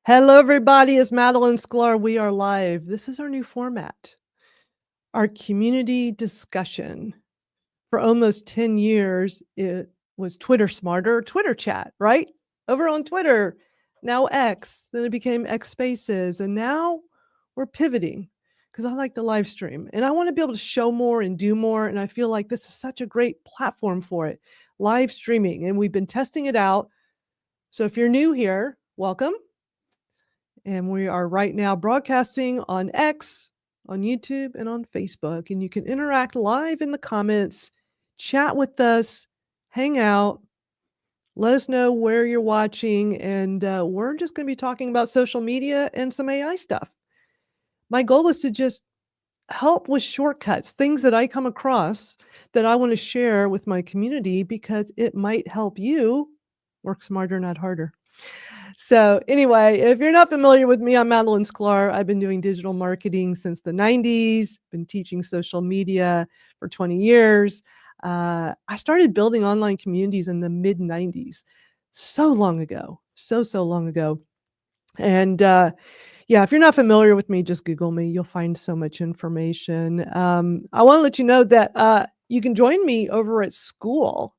Hello, everybody. It's Madalyn Sklar. We are live. This is our new format, our community discussion. For almost 10 years, it was Twitter Smarter, Twitter chat, right? Over on Twitter, now X, then it became X Spaces, and now we're pivoting because I like to live stream and I want to be able to show more and do more. And I feel like this is such a great platform for it, live streaming. And we've been testing it out. So if you're new here, welcome. And we are right now broadcasting on X, on YouTube, and on Facebook. And you can interact live in the comments, chat with us, hang out, let us know where you're watching. And we're just going to be talking about social media and some AI stuff. My goal is to just help with shortcuts, things that I come across that I want to share with my community because it might help you work smarter, not harder. So anyway, if you're not familiar with me, I'm Madalyn Sklar. I've been doing digital marketing since the 90s, been teaching social media for 20 years. I started building online communities in the mid 90s, so long ago, so long ago. And yeah, if you're not familiar with me, just Google me. You'll find so much information. I want to let you know that you can join me over at school,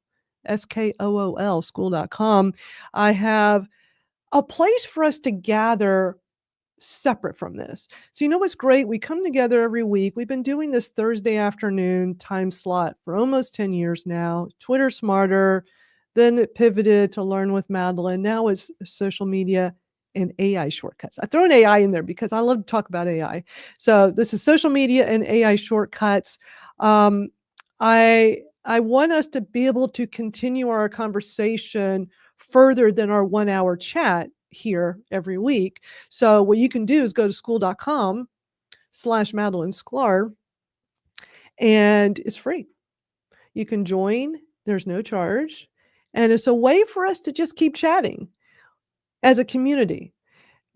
SKOOL, school.com. I have a place for us to gather separate from this. So you know what's great? We come together every week. We've been doing this Thursday afternoon time slot for almost 10 years now. Twitter Smarter, then it pivoted to Learn with Madalyn. Now it's social media and AI shortcuts. I throw an AI in there because I love to talk about AI. So this is social media and AI shortcuts. I want us to be able to continue our conversation further than our 1 hour chat here every week. So what you can do is go to school.com/Madalyn Sklar and it's free. You can join, there's no charge. And it's a way for us to just keep chatting as a community.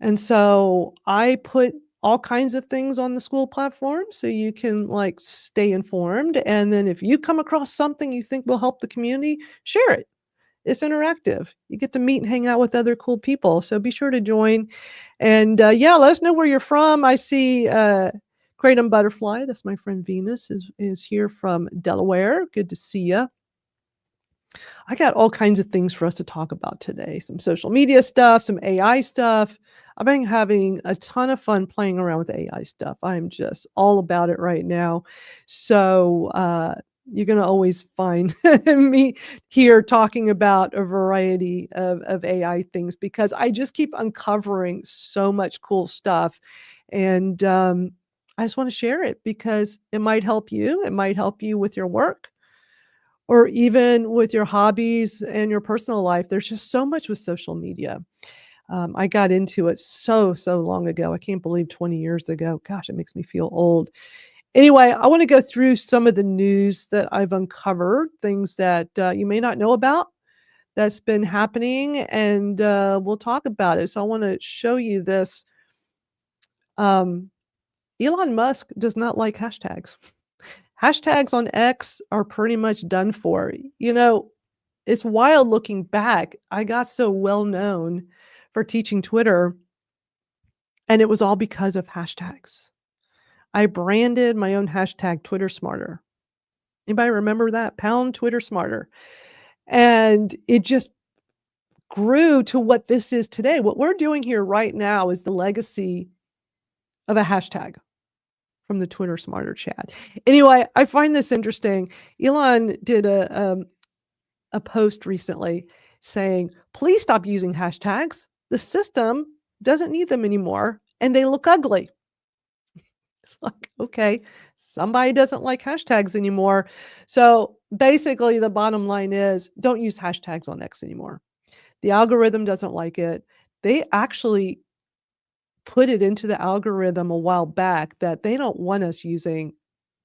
And so I put all kinds of things on the school platform so you can like stay informed. And then if you come across something you think will help the community, share it. It's interactive. You get to meet and hang out with other cool people. So be sure to join. And yeah, let us know where you're from. I see Kratom Butterfly. That's my friend Venus is here from Delaware. Good to see you. I got all kinds of things for us to talk about today. Some social media stuff, some AI stuff. I've been having a ton of fun playing around with AI stuff. I'm just all about it right now. So you're going to always find me here talking about a variety of AI things because I just keep uncovering so much cool stuff. And I just want to share it because it might help you. It might help you with your work or even with your hobbies and your personal life. There's just so much with social media. I got into it so long ago. I can't believe 20 years ago. Gosh, it makes me feel old. Anyway, I want to go through some of the news that I've uncovered, things that you may not know about that's been happening, and we'll talk about it. So I want to show you this. Elon Musk does not like hashtags. Hashtags on X are pretty much done for. You know, it's wild looking back. I got so well known for teaching Twitter, and it was all because of hashtags. I branded my own hashtag Twitter Smarter. Anybody remember that? Pound Twitter Smarter. And it just grew to what this is today. What we're doing here right now is the legacy of a hashtag from the Twitter Smarter chat. Anyway, I find this interesting. Elon did a post recently saying, please stop using hashtags. The system doesn't need them anymore and they look ugly. It's like, okay, somebody doesn't like hashtags anymore. So basically the bottom line is don't use hashtags on X anymore. The algorithm doesn't like it. They actually put it into the algorithm a while back that they don't want us using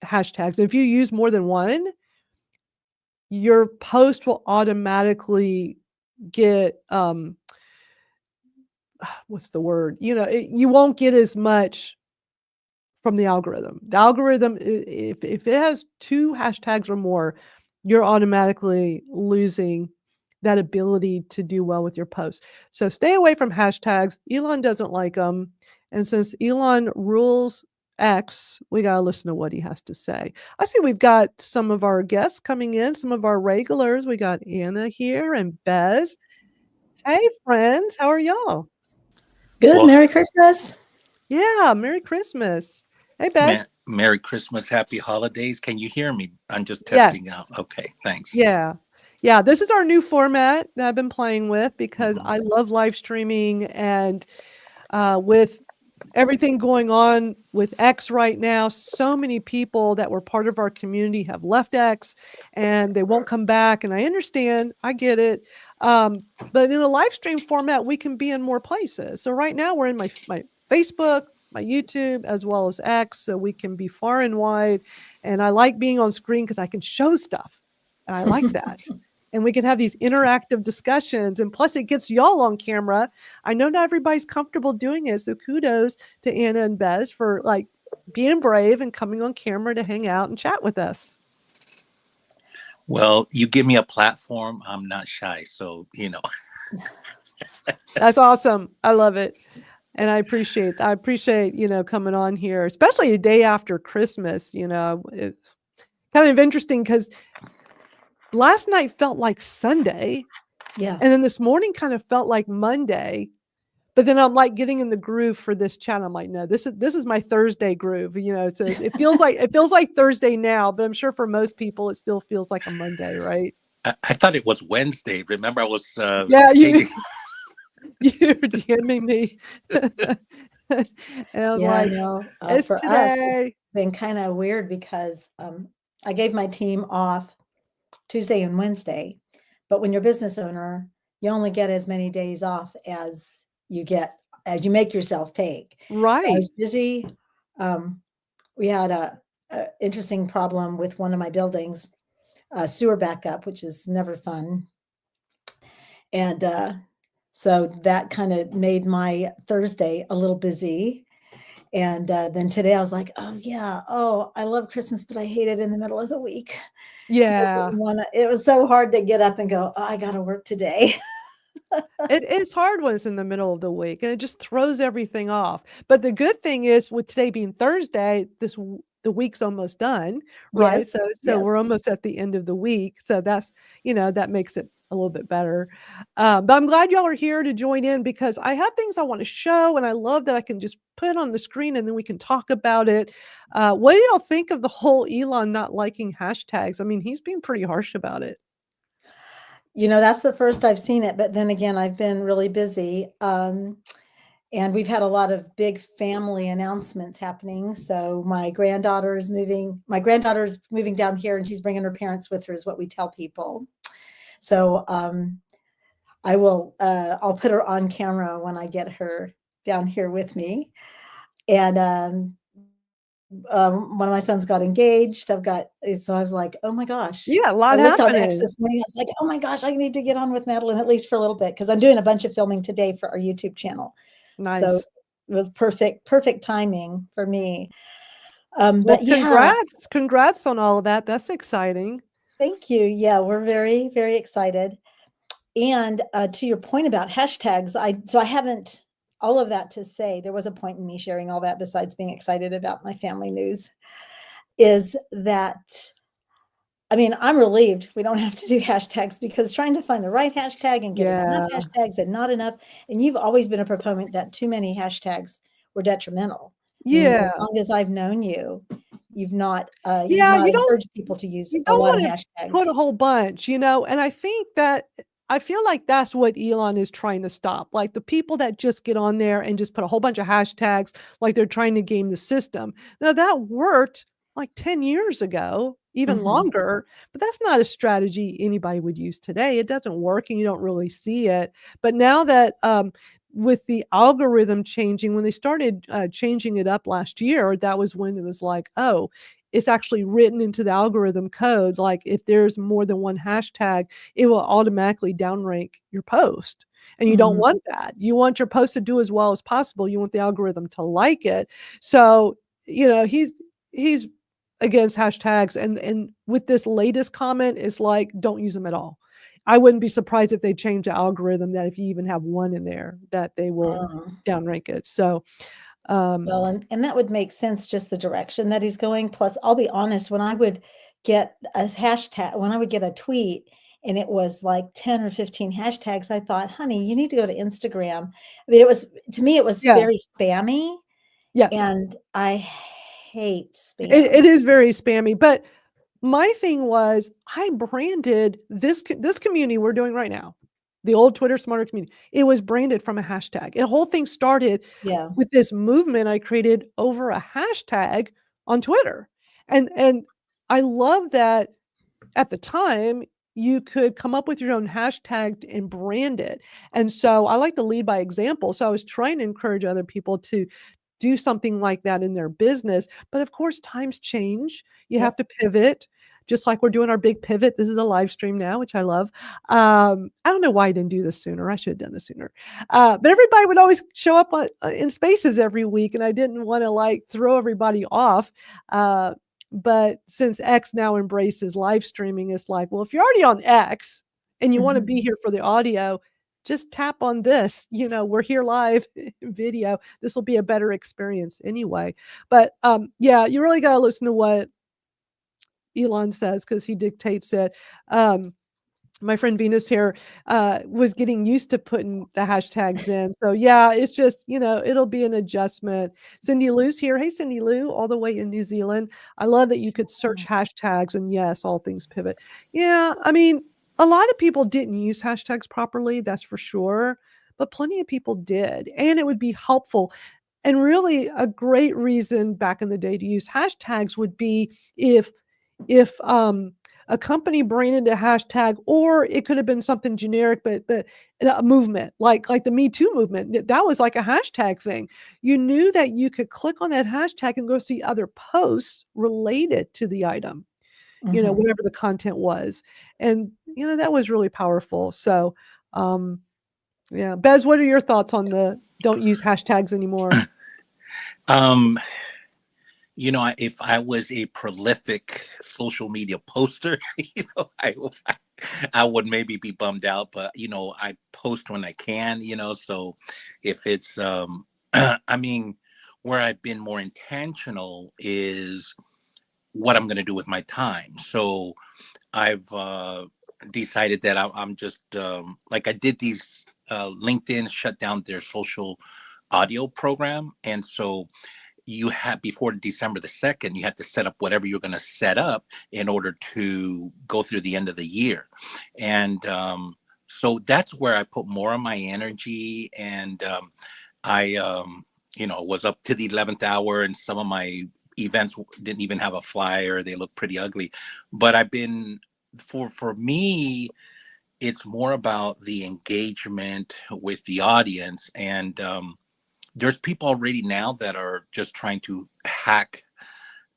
hashtags. If you use more than one, your post will automatically get, what's the word? You know, you won't get as much from the algorithm. The algorithm, if it has 2 hashtags or more, you're automatically losing that ability to do well with your posts. So stay away from hashtags. Elon doesn't like them. And since Elon rules X, we got to listen to what he has to say. I see we've got some of our guests coming in, some of our regulars. We got Anna here and Bez. Hey, friends, how are y'all? Good. Well, Merry Christmas. Yeah, Merry Christmas. Hey, Bez. Merry Christmas, Happy Holidays. Can you hear me? I'm just Yes. testing out. Okay, thanks. Yeah. Yeah, this is our new format that I've been playing with because Mhm. I love live streaming, and with everything going on with X right now, so many people that were part of our community have left X and they won't come back. And I understand, I get it. But in a live stream format, we can be in more places. So right now we're in my Facebook, my YouTube, as well as X, so we can be far and wide. And I like being on screen because I can show stuff. And I like that. And we can have these interactive discussions. And plus, it gets y'all on camera. I know not everybody's comfortable doing it. So kudos to Anna and Bez for like being brave and coming on camera to hang out and chat with us. Well, you give me a platform. I'm not shy. So, That's awesome. I love it. And I appreciate, coming on here, especially a day after Christmas. It's kind of interesting because last night felt like Sunday. Yeah. And then this morning kind of felt like Monday. But then I'm like getting in the groove for this chat. I'm like, no, this is my Thursday groove. So it feels like Thursday now, but I'm sure for most people it still feels like a Monday, right? I thought it was Wednesday. Remember, I was Yeah, changing. you're DMing me. And I was like, it's for us, today. it's been kind of weird because I gave my team off Tuesday and Wednesday, but when you're a business owner, you only get as many days off as you make yourself take. Right. So I was busy. We had a interesting problem with one of my buildings, sewer backup, which is never fun. And so that kind of made my Thursday a little busy. And then today I was like, oh, yeah. Oh, I love Christmas, but I hate it in the middle of the week. Yeah. It was so hard to get up and go, oh, I got to work today. It is hard when it's in the middle of the week and it just throws everything off. But the good thing is with today being Thursday, the week's almost done, right? Yes, So we're yes. almost at the end of the week. So that's, that makes it a little bit better. But I'm glad y'all are here to join in because I have things I want to show and I love that I can just put it on the screen and then we can talk about it. What do y'all think of the whole Elon not liking hashtags? I mean, he's being pretty harsh about it. That's the first I've seen it, but then again, I've been really busy. And we've had a lot of big family announcements happening. So my granddaughter's moving down here and she's bringing her parents with her is what we tell people. So I'll put her on camera when I get her down here with me. And one of my sons got engaged. So I was like, oh my gosh. Yeah, a lot I looked happening. on X this morning. I was like, oh my gosh, I need to get on with Madalyn at least for a little bit because I'm doing a bunch of filming today for our YouTube channel. Nice. So it was perfect timing for me. Well, but yeah, congrats on all of that. That's exciting. thank you. Yeah, we're very, very excited. And to your point about hashtags, I haven't all of that to say. There was a point in me sharing all that besides being excited about my family news. Is that I mean, I'm relieved we don't have to do hashtags because trying to find the right hashtag and getting enough hashtags and not enough. And you've always been a proponent that too many hashtags were detrimental. I mean, as long as I've known you, you've not encouraged people to use a lot of hashtags. Put a whole bunch, and I think that I feel like that's what Elon is trying to stop. Like the people that just get on there and just put a whole bunch of hashtags, like they're trying to game the system. Now that worked like 10 years ago, even longer, but that's not a strategy anybody would use today. It doesn't work and you don't really see it. But now that, with the algorithm changing, when they started changing it up last year, that was when it was like, oh, it's actually written into the algorithm code. Like if there's more than one hashtag, it will automatically downrank your post. And you don't want that. You want your post to do as well as possible. You want the algorithm to like it. So, he's against hashtags. And with this latest comment, it's like, don't use them at all. I wouldn't be surprised if they change the algorithm that if you even have one in there, that they will downrank it. So, well, and that would make sense, just the direction that he's going. Plus, I'll be honest, when I would get a hashtag, when I would get a tweet and it was like 10 or 15 hashtags, I thought, honey, you need to go to Instagram. I mean, to me, it was yeah, very spammy, yes, and I hate spam. it is very spammy. But my thing was, I branded this community we're doing right now, the old Twitter Smarter community. It was branded from a hashtag. The whole thing started Yeah. with this movement I created over a hashtag on Twitter. And I love that at the time you could come up with your own hashtag and brand it. And so I like to lead by example. So I was trying to encourage other people to do something like that in their business. But of course, times change. You have to pivot, just like we're doing our big pivot. This is a live stream now, which I love. I don't know why I didn't do this sooner. I should have done this sooner. But everybody would always show up in spaces every week, and I didn't want to like throw everybody off. But since X now embraces live streaming, it's like, well, if you're already on X and you want to be here for the audio, just tap on this. We're here live video. This will be a better experience anyway. But yeah, you really got to listen to what Elon says, because he dictates it. My friend Venus here was getting used to putting the hashtags in. So yeah, it's just, it'll be an adjustment. Cindy Lou's here. Hey, Cindy Lou, all the way in New Zealand. I love that you could search hashtags, and yes, all things pivot. Yeah, I mean, a lot of people didn't use hashtags properly, that's for sure, but plenty of people did. And it would be helpful. And really a great reason back in the day to use hashtags would be if a company branded a hashtag, or it could have been something generic, but a movement like the Me Too movement. That was like a hashtag thing. You knew that you could click on that hashtag and go see other posts related to the item, whatever the content was. And, that was really powerful. So, yeah. Bez, what are your thoughts on the don't use hashtags anymore? If I was a prolific social media poster, I would maybe be bummed out, but I post when I can, so if it's I mean, where I've been more intentional is what I'm going to do with my time. So I've decided that I'm just like I did these LinkedIn shut down their social audio program, and so you have, before December the 2nd, you have to set up whatever you're going to set up in order to go through the end of the year. And so that's where I put more of my energy. And I was up to the 11th hour, and some of my events didn't even have a flyer. They look pretty ugly. But I've been, for me, it's more about the engagement with the audience. And there's people already now that are just trying to hack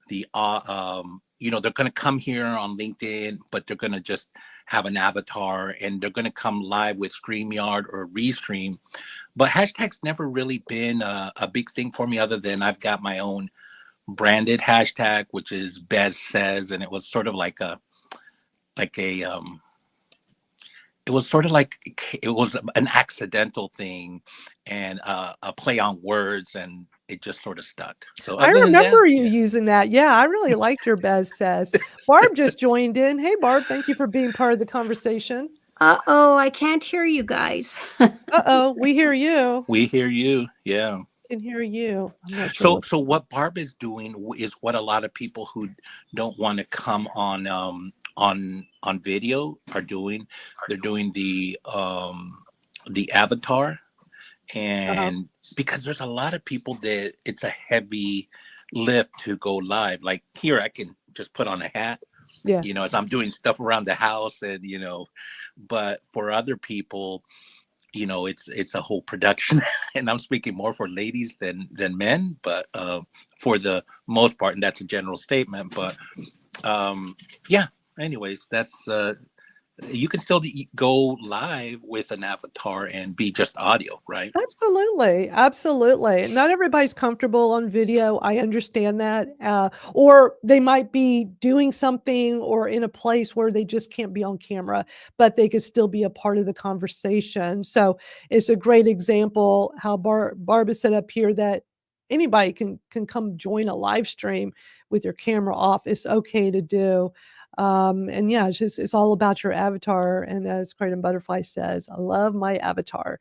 the they're going to come here on LinkedIn, but they're going to just have an avatar, and they're going to come live with StreamYard or Restream. But hashtags never really been a big thing for me, other than I've got my own branded hashtag, which is Bez Says, and it was sort of like it was sort of like it was an accidental thing, and a play on words, and it just sort of stuck. So I remember you using that. Yeah, I really liked your Bez Says. Barb just joined in. Hey, Barb, thank you for being part of the conversation. Uh-oh, I can't hear you guys. Uh-oh, we hear you. We hear you. Yeah. Can hear you. I'm not sure. So what Barb is doing is what a lot of people who don't want to come on video are doing. They're doing the avatar, and because there's a lot of people that it's a heavy lift to go live. Like here, I can just put on a hat, as I'm doing stuff around the house, and but for other people, it's a whole production. And I'm speaking more for ladies than men, but for the most part, and that's a general statement. But yeah, anyways, you can still go live with an avatar and be just audio, right? Absolutely, absolutely. Not everybody's comfortable on video. I understand that. Or they might be doing something or in a place where they just can't be on camera, but they could still be a part of the conversation. So it's a great example how Barb has set up here that anybody can come join a live stream with your camera off. It's okay to do. And yeah, it's all about your avatar. And as Kratom Butterfly says, I love my avatar.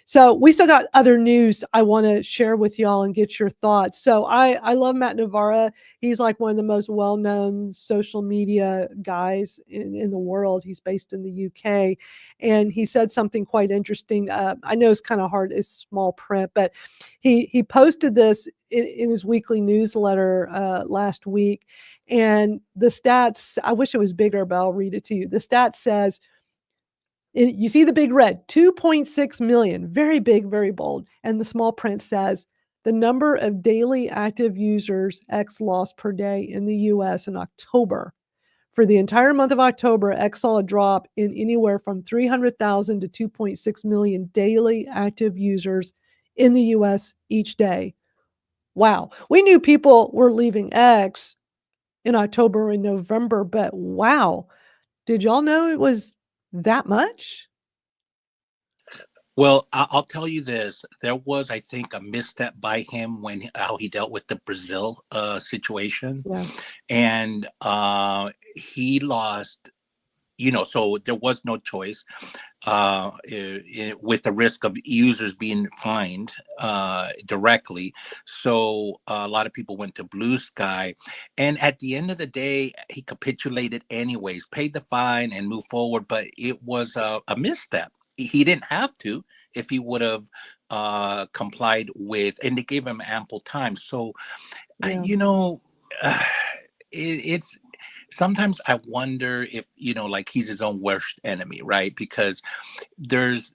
So we still got other news I want to share with y'all and get your thoughts. So I love Matt Navarra. He's like one of the most well-known social media guys in the world. He's based in the UK, and he said something quite interesting. I know it's kind of hard, it's small print, but he posted this in his weekly newsletter last week. And the stats, I wish it was bigger, but I'll read it to you. The stat says, you see the big red, 2.6 million, very big, very bold. And the small print says, the number of daily active users X lost per day in the US in October. For the entire month of October, X saw a drop in anywhere from 300,000 to 2.6 million daily active users in the US each day. Wow. We knew people were leaving X in October and November, but wow. Did y'all know it was that much? Well, I'll tell you this. There was, I think, a misstep by him when how he dealt with the Brazil situation, Yeah. and he lost. So there was no choice with the risk of users being fined directly. So a lot of people went to Blue Sky. And at the end of the day, he capitulated anyways, paid the fine and moved forward. But it was a misstep. He didn't have to if he would have complied with, and they gave him ample time. So, Yeah. it's sometimes I wonder if like he's his own worst enemy, right? Because there's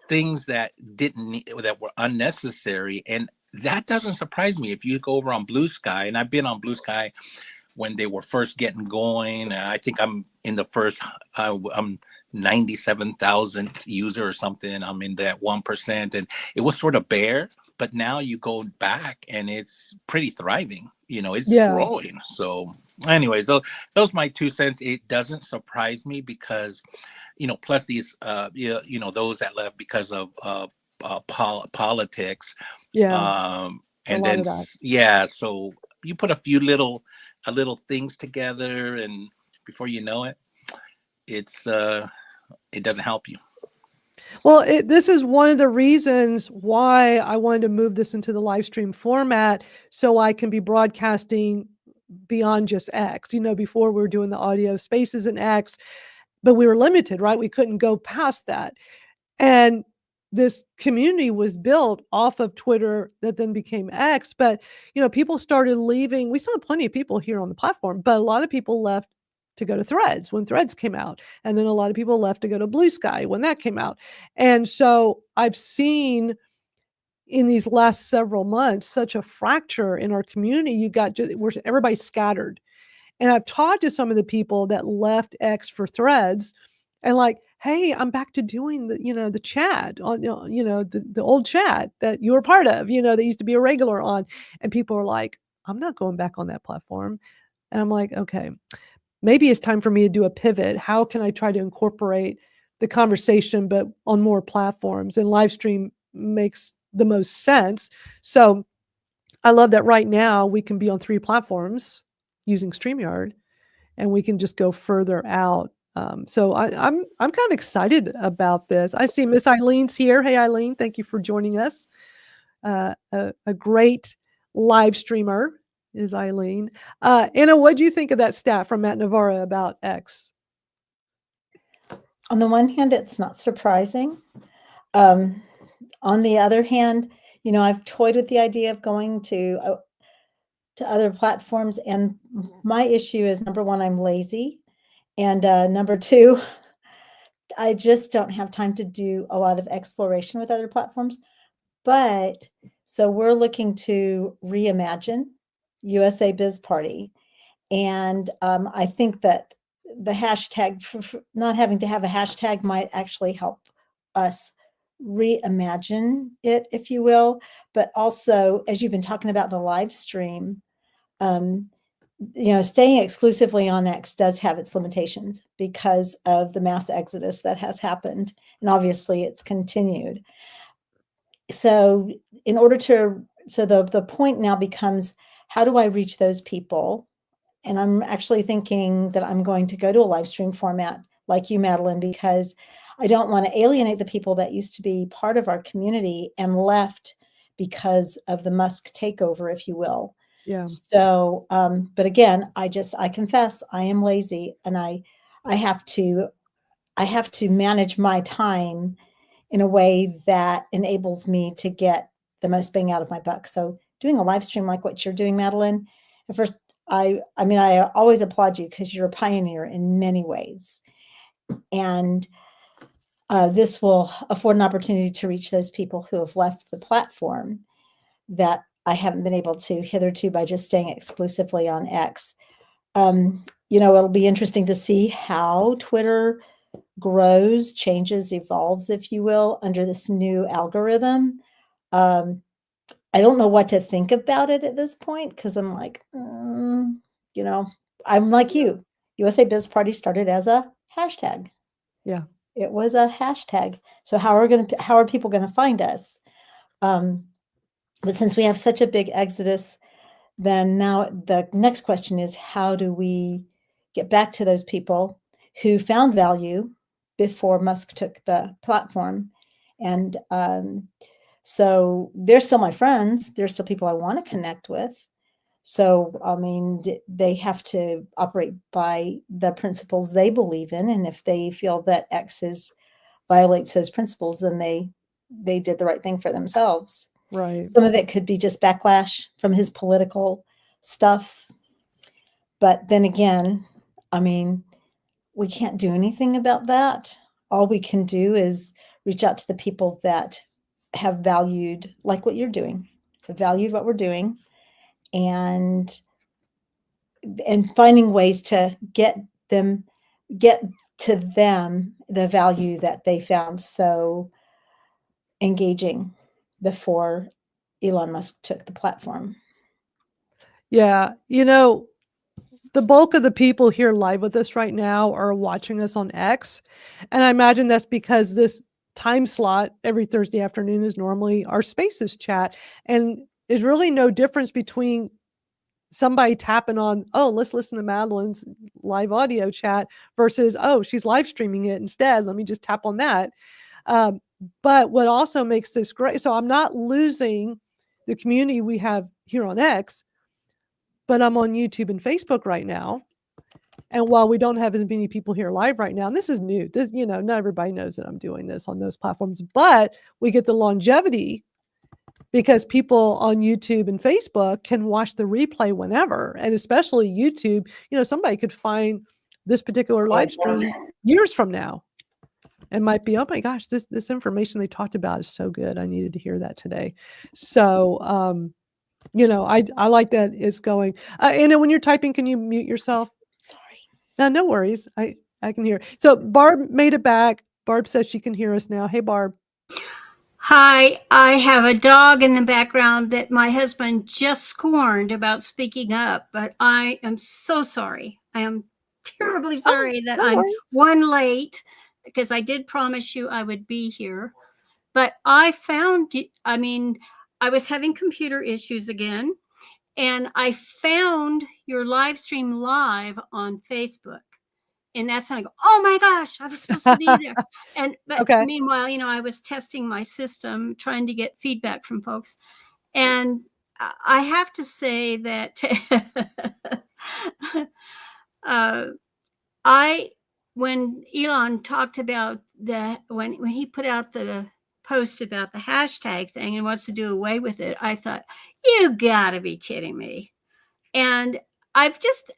things that that were unnecessary, and that doesn't surprise me. If you go over on Blue Sky, and I've been on Blue Sky when they were first getting going. I think I'm in the first. I'm 97,000th user or something. I'm in that 1%, and it was sort of bare. But now you go back, and it's pretty thriving. It's Yeah. growing. So, anyways, those my 2 cents. It doesn't surprise me because, plus these, those that left because of politics. Yeah. And lot then of that. yeah, so you put a few little things together, and before you know it, it doesn't help you. Well, this is one of the reasons why I wanted to move this into the live stream format so I can be broadcasting beyond just X. Before we were doing the audio spaces in X, but we were limited, right? We couldn't go past that. And this community was built off of Twitter that then became X. But, people started leaving. We still have plenty of people here on the platform, but a lot of people left to go to Threads when Threads came out. And then a lot of people left to go to Blue Sky when that came out. And so I've seen in these last several months such a fracture in our community. You got where everybody's scattered. And I've talked to some of the people that left X for Threads and like, hey, I'm back to doing the chat on, the old chat that you were part of, that used to be a regular on. And people are like, I'm not going back on that platform. And I'm like, okay, maybe it's time for me to do a pivot. How can I try to incorporate the conversation, but on more platforms? And live stream makes the most sense. So I love that right now we can be on 3 platforms using StreamYard, and we can just go further out. So I'm kind of excited about this. I see Miss Eileen's here. Hey, Eileen, thank you for joining us. A great live streamer is Eileen. Anna, what do you think of that stat from Matt Navarra about X? On the one hand, it's not surprising. On the other hand, I've toyed with the idea of going to other platforms, and my issue is, number one, I'm lazy, and number two, I just don't have time to do a lot of exploration with other platforms. But so we're looking to reimagine USA Biz Party, and I think that the hashtag, not having to have a hashtag might actually help us reimagine it, if you will. But also, as you've been talking about the live stream, staying exclusively on X does have its limitations because of the mass exodus that has happened. And obviously it's continued. So the point now becomes, how do I reach those people? And I'm actually thinking that I'm going to go to a live stream format like you, Madalyn, because I don't want to alienate the people that used to be part of our community and left because of the Musk takeover, if you will. Yeah. So, but again, I confess I am lazy, and I have to manage my time in a way that enables me to get the most bang out of my buck. So doing a live stream like what you're doing, Madalyn, at first, I always applaud you because you're a pioneer in many ways. And this will afford an opportunity to reach those people who have left the platform that I haven't been able to hitherto by just staying exclusively on X. It'll be interesting to see how Twitter grows, changes, evolves, if you will, under this new algorithm. I don't know what to think about it at this point because I'm like, I'm like you. USA Biz Party started as a hashtag. Yeah. It was a hashtag. So how are people going to find us? But since we have such a big exodus, then now the next question is, how do we get back to those people who found value before Musk took the platform? And so they're still my friends. They're still people I want to connect with. So, they have to operate by the principles they believe in. And if they feel that X violates those principles, then they did the right thing for themselves. Right. Some of it could be just backlash from his political stuff. But then again, we can't do anything about that. All we can do is reach out to the people that have valued, like what you're doing, have valued what we're doing, and finding ways to get to them the value that they found so engaging before Elon Musk took the platform. Yeah. The bulk of the people here live with us right now are watching us on X. And I imagine that's because this time slot every Thursday afternoon is normally our Spaces chat. And there's really no difference between somebody tapping on, oh, let's listen to Madalyn's live audio chat versus, oh, she's live streaming it instead. Let me just tap on that. But what also makes this great, so I'm not losing the community we have here on X, but I'm on YouTube and Facebook right now. And while we don't have as many people here live right now, and this is new, not everybody knows that I'm doing this on those platforms, but we get the longevity because people on YouTube and Facebook can watch the replay whenever. And especially YouTube, somebody could find this particular live stream years from now and might be, oh my gosh, this information they talked about is so good. I needed to hear that today. So, I like that it's going. And when you're typing, can you mute yourself? Sorry. No worries. I can hear. So Barb made it back. Barb says she can hear us now. Hey, Barb. Hi, I have a dog in the background that my husband just scorned about speaking up, but I am so sorry. I am terribly sorry that I'm late because I did promise you I would be here. But I found, I was having computer issues again, and I found your live stream live on Facebook. And that's when I go, oh my gosh, I was supposed to be there. But meanwhile, I was testing my system, trying to get feedback from folks. And I have to say that when Elon talked about when he put out the post about the hashtag thing and wants to do away with it, I thought, you gotta be kidding me. And I've just,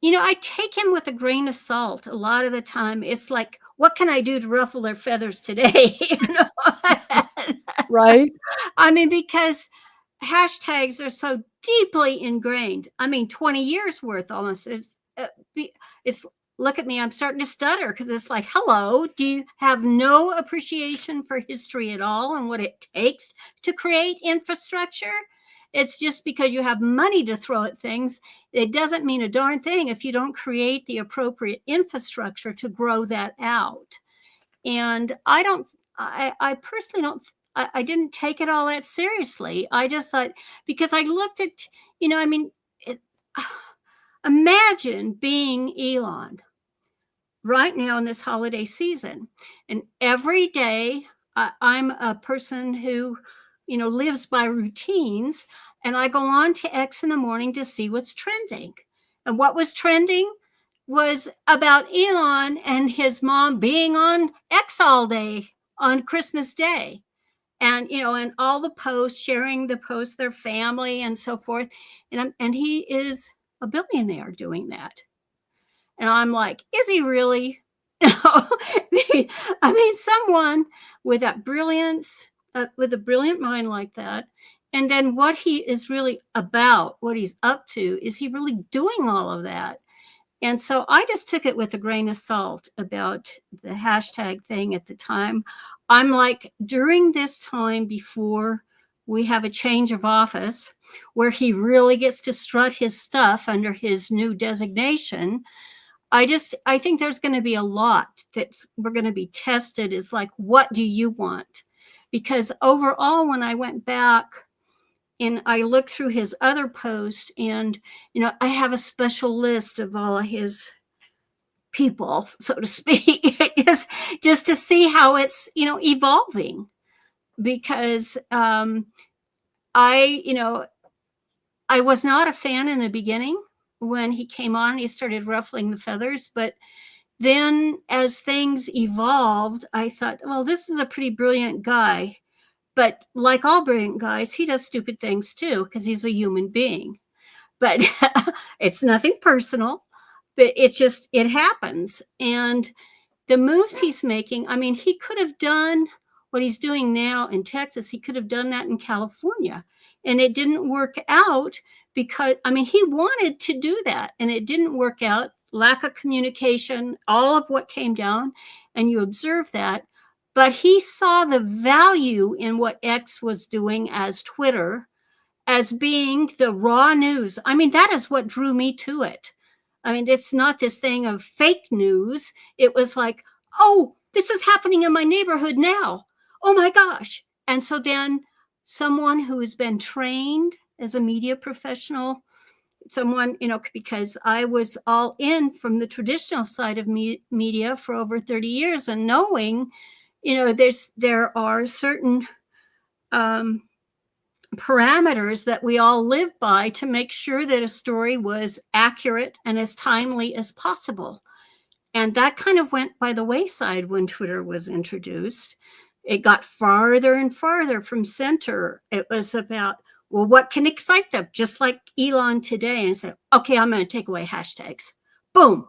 I take him with a grain of salt. A lot of the time it's like, what can I do to ruffle their feathers today? Right. Because hashtags are so deeply ingrained. 20 years worth almost. It's look at me, I'm starting to stutter because it's like, hello, do you have no appreciation for history at all and what it takes to create infrastructure? It's just because you have money to throw at things. It doesn't mean a darn thing if you don't create the appropriate infrastructure to grow that out. And I personally don't, I didn't take it all that seriously. I just thought, because I looked at, I mean, imagine being Elon right now in this holiday season. And every day I'm a person who, lives by routines. And I go on to X in the morning to see what's trending. And what was trending was about Elon and his mom being on X all day on Christmas Day. And, and all the posts, sharing the posts, their family and so forth. And he is a billionaire doing that. And I'm like, is he really? I mean, someone with that brilliance, with a brilliant mind like that, and then what he is really about, what he's up to, is he really doing all of that? And so I just took it with a grain of salt about the hashtag thing at the time. I'm like, during this time before we have a change of office, where he really gets to strut his stuff under his new designation, I think there's going to be a lot that we're going to be tested, is like, what do you want? Because overall, when I went back and I looked through his other posts, and, I have a special list of all of his people, so to speak, just to see how it's, evolving. Because I was not a fan in the beginning. When he came on, he started ruffling the feathers. But then as things evolved, I thought, well, this is a pretty brilliant guy. But like all brilliant guys, he does stupid things too, because he's a human being. But it's nothing personal, but it happens. And the moves he's making, I mean, he could have done what he's doing now in Texas. He could have done that in California. And it didn't work out because, I mean, he wanted to do that and it didn't work out. Lack of communication, all of what came down, and you observe that. But he saw the value in what X was doing as Twitter, as being the raw news. I mean, that is what drew me to it. I mean, it's not this thing of fake news. It was like, oh, this is happening in my neighborhood now. Oh my gosh. And so then someone who has been trained as a media professional, someone, because I was all in from the traditional side of media for over 30 years, and knowing, there are certain parameters that we all live by to make sure that a story was accurate and as timely as possible. And that kind of went by the wayside when Twitter was introduced. It got farther and farther from center. It was about, well, what can excite them? Just like Elon today, and say, okay, I'm going to take away hashtags. Boom.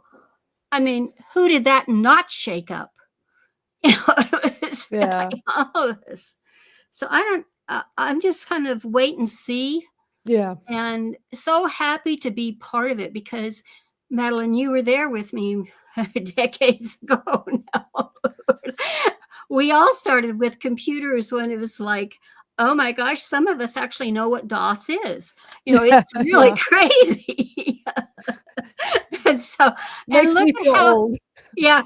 I mean, who did that not shake up? Yeah. All of this. So I'm just kind of wait and see. Yeah. And so happy to be part of it, because Madalyn, you were there with me decades ago now. We all started with computers when it was like, oh my gosh, some of us actually know what DOS is. It's really crazy. And so, Makes me feel old. Yeah.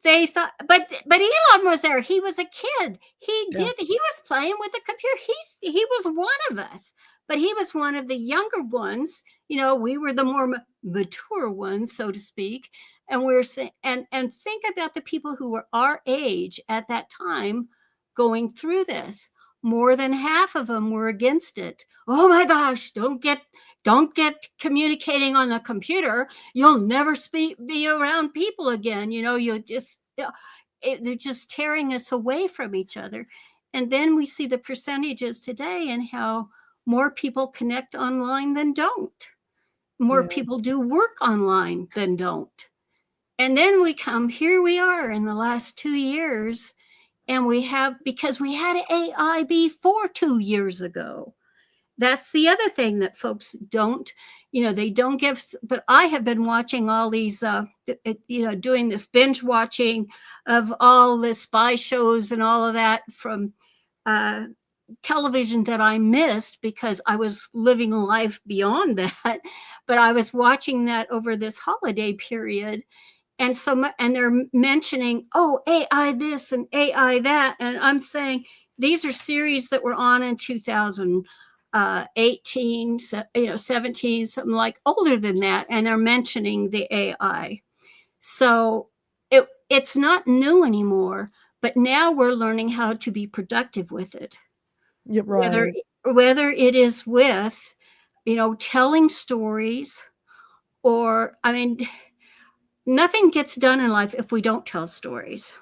They thought, but Elon was there. He was a kid. He was playing with the computer. He was one of us, but he was one of the younger ones. We were the more mature ones, so to speak. And we're saying, and think about the people who were our age at that time going through this. More than half of them were against it. Oh my gosh, don't get communicating on the computer. You'll never be around people again. They're just tearing us away from each other. And then we see the percentages today and how more people connect online than don't. More people do work online than don't. And then here we are in the last 2 years, and because we had AI before 2 years ago. That's the other thing that folks don't, they don't give, but I have been watching all these, doing this binge watching of all the spy shows and all of that from television that I missed because I was living a life beyond that. But I was watching that over this holiday period. And they're mentioning, oh, AI this and AI that. And I'm saying these are series that were on in 2018, 17, something like older than that. And they're mentioning the AI. So it's not new anymore, but now we're learning how to be productive with it. Yeah, right. Whether it is with, telling stories, or, I mean, nothing gets done in life if we don't tell stories,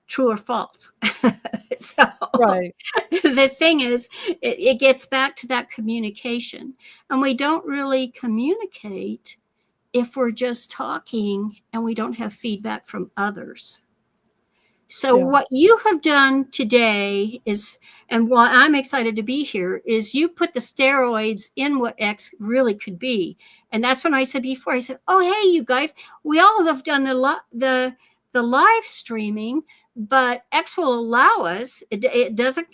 true or false. So Right. the thing is, it gets back to that communication. And we don't really communicate if we're just talking and we don't have feedback from others. So Yeah. what you have done today is, and why I'm excited to be here, is you put the steroids in what X really could be. And that's when I said before, I said, oh, hey, you guys, we all have done the live streaming, but X will allow us, it doesn't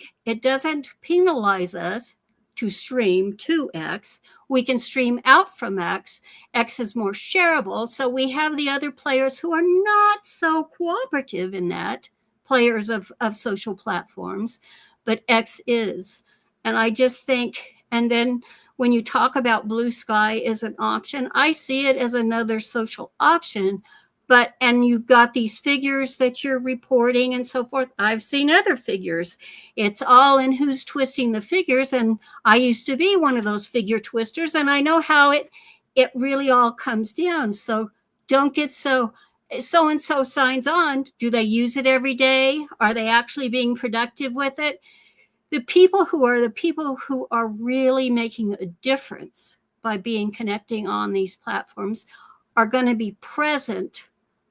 penalize us to stream to X. We can stream out from X. X is more shareable. So we have the other players who are not so cooperative in that, players of social platforms, but X is. And I just think, and then when you talk about blue sky as an option, I see it as another social option. And you've got these figures that you're reporting and so forth. I've seen other figures. It's all in who's twisting the figures. And I used to be one of those figure twisters, and I know how it really all comes down. So don't get so-and-so signs on. Do they use it every day? Are they actually being productive with it? The people who are really making a difference by connecting on these platforms are going to be present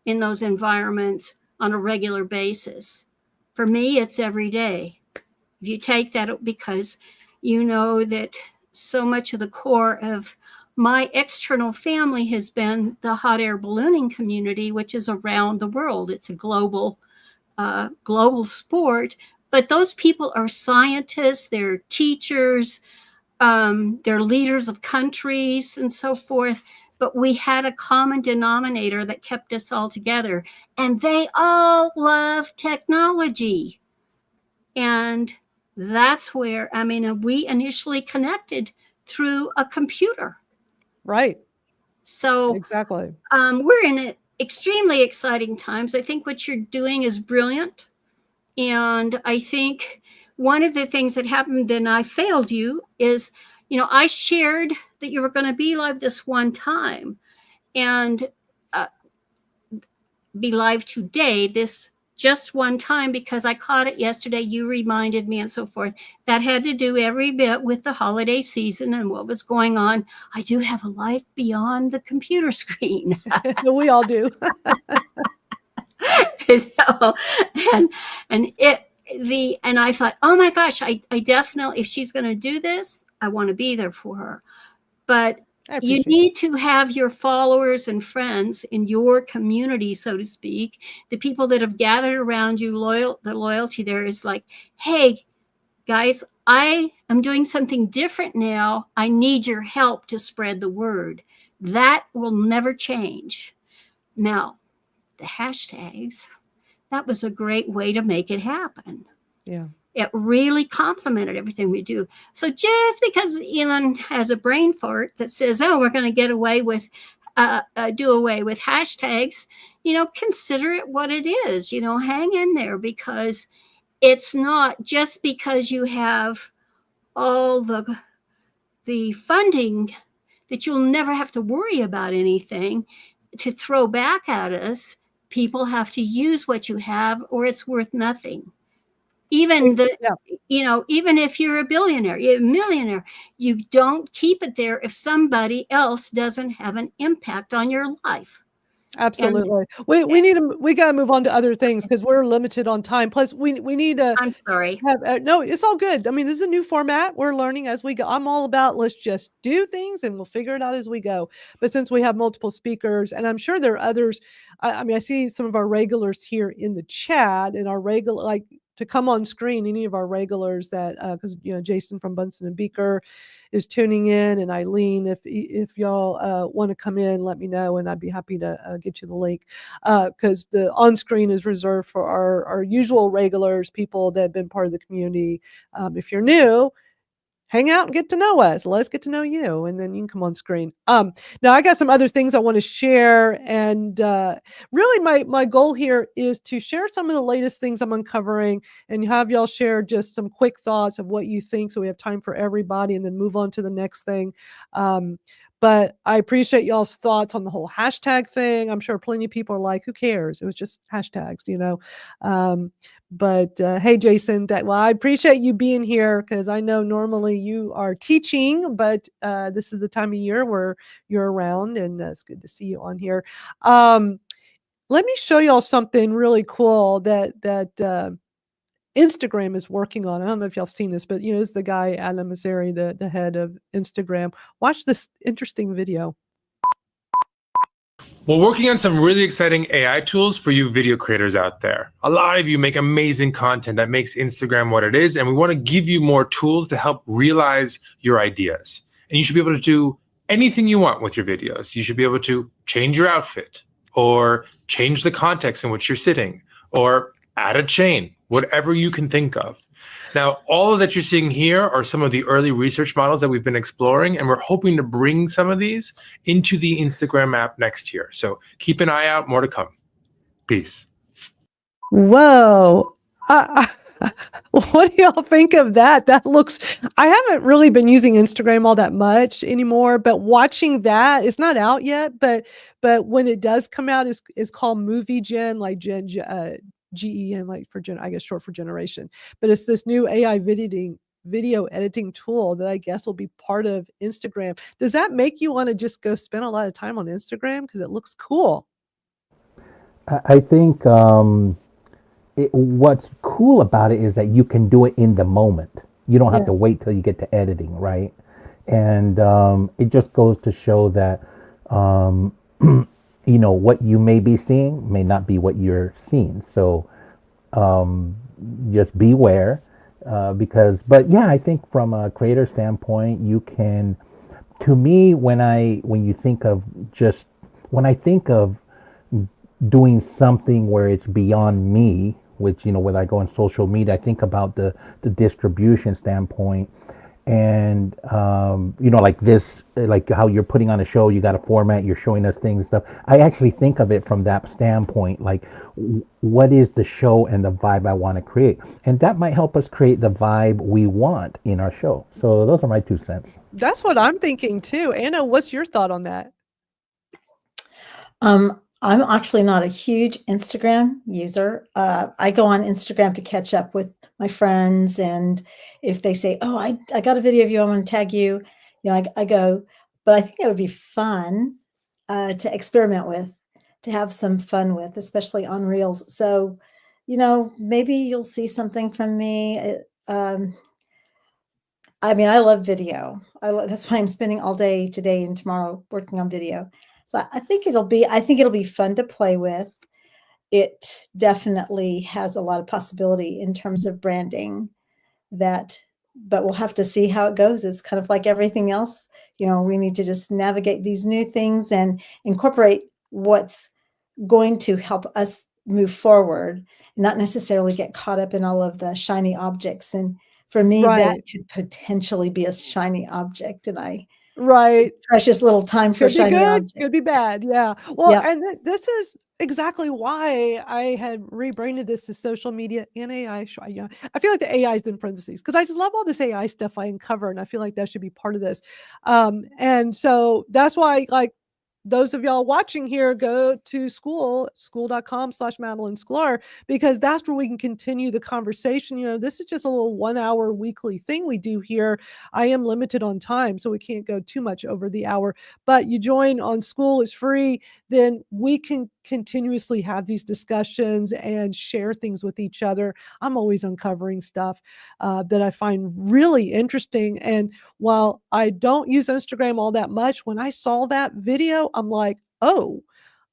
in those environments on a regular basis. For me, it's every day. If you take that, because you know that so much of the core of my external family has been the hot air ballooning community, which is around the world. It's a global sport, but those people are scientists, they're teachers, they're leaders of countries and so forth. But we had a common denominator that kept us all together, and they all love technology. And that's where, we initially connected through a computer. Right. So Exactly. we're in extremely exciting times. I think what you're doing is brilliant. And I think one of the things that happened, and I failed you, is, I shared that you were going to be live this one time and be live today, this just one time, because I caught it yesterday. You reminded me and so forth. That had to do every bit with the holiday season and what was going on. I do have a life beyond the computer screen. We all do. So, and I thought, oh my gosh, I definitely, if she's going to do this, I want to be there for her. But you need to have your followers and friends in your community, so to speak, the people that have gathered around you, the loyalty there is like, hey, guys, I am doing something different now. I need your help to spread the word. That will never change. Now, the hashtags, that was a great way to make it happen. Yeah. It really complemented everything we do. So just because Elon has a brain fart that says, oh, we're going to get away with, do away with hashtags, consider it what it is, hang in there, because it's not just because you have all the funding that you'll never have to worry about anything to throw back at us. People have to use what you have, or it's worth nothing. Even even if you're a billionaire, you're a millionaire, you don't keep it there if somebody else doesn't have an impact on your life. Absolutely. We need to, we got to move on to other things because we're limited on time. Plus we need to I'm sorry. have, no, it's all good. I mean, this is a new format. We're learning as we go. I'm all about, let's just do things and we'll figure it out as we go. But since we have multiple speakers, and I'm sure there are others, I mean, I see some of our regulars here in the chat, and our regular, like, to come on screen, any of our regulars that, because, Jason from Bunsen and Beaker is tuning in, and Eileen, if y'all want to come in, let me know, and I'd be happy to get you the link, because the on screen is reserved for our usual regulars, people that have been part of the community. If you're new, hang out and get to know us. Let's get to know you, and then you can come on screen. Now I got some other things I want to share, and really my goal here is to share some of the latest things I'm uncovering and have y'all share just some quick thoughts of what you think, so we have time for everybody, and then move on to the next thing. But I appreciate y'all's thoughts on the whole hashtag thing. I'm sure plenty of people are like, who cares? It was just hashtags. But hey, Jason, well, I appreciate you being here, because I know normally you are teaching, but this is the time of year where you're around, and it's good to see you on here. Let me show y'all something really cool that Instagram is working on. I don't know if y'all have seen this, but it's the guy, Adam Mosseri, the head of Instagram. Watch this interesting video. We're working on some really exciting AI tools for you video creators out there. A lot of you make amazing content that makes Instagram what it is, and we want to give you more tools to help realize your ideas. And you should be able to do anything you want with your videos. You should be able to change your outfit, or change the context in which you're sitting, or add a chain, whatever you can think of. Now, all of that you're seeing here are some of the early research models that we've been exploring, and we're hoping to bring some of these into the Instagram app next year. So keep an eye out, more to come. Peace. Whoa. What do y'all think of that? I haven't really been using Instagram all that much anymore, but watching that, it's not out yet, but when it does come out, it's called Movie Gen, like GEN, like for I guess short for generation. But it's this new AI video editing tool that I guess will be part of Instagram. Does that make you want to just go spend a lot of time on Instagram because it looks cool? I think what's cool about it is that you can do it in the moment. You don't have to wait till you get to editing, right? And it just goes to show that what you may be seeing may not be what you're seeing. So just beware, I think from a creator standpoint, you can, to me, when I think of doing something where it's beyond me, which, when I go on social media, I think about the distribution standpoint. And, like this, like how you're putting on a show, you got a format, you're showing us things and stuff. I actually think of it from that standpoint, like what is the show and the vibe I want to create? And that might help us create the vibe we want in our show. So those are my 2 cents. That's what I'm thinking too. Anna, what's your thought on that? I'm actually not a huge Instagram user. I go on Instagram to catch up with my friends, and if they say, "Oh, I got a video of you, I want to tag you," I go. But I think it would be fun to experiment with, to have some fun with, especially on Reels. So, maybe you'll see something from me. I mean, I love video. That's why I'm spending all day today and tomorrow working on video. So I think it'll be fun to play with. It definitely has a lot of possibility in terms of branding but we'll have to see how it goes. It's kind of like everything else. We need to just navigate these new things and incorporate what's going to help us move forward, and not necessarily get caught up in all of the shiny objects. And for me, that could potentially be a shiny object. And precious little time for shiny objects. Could be bad. Yeah. Well, and this is exactly why I had rebranded this to social media and AI. I feel like the AI is in parentheses because I just love all this AI stuff I uncover, and I feel like that should be part of this. And so that's why, like, those of y'all watching here, go to school.com/Madalyn Sklar, because that's where we can continue the conversation. This is just a little 1 hour weekly thing we do here. I am limited on time, so we can't go too much over the hour, but you join on School is free, then we can continuously have these discussions and share things with each other. I'm always uncovering stuff that I find really interesting. And while I don't use Instagram all that much, when I saw that video, I'm like, oh,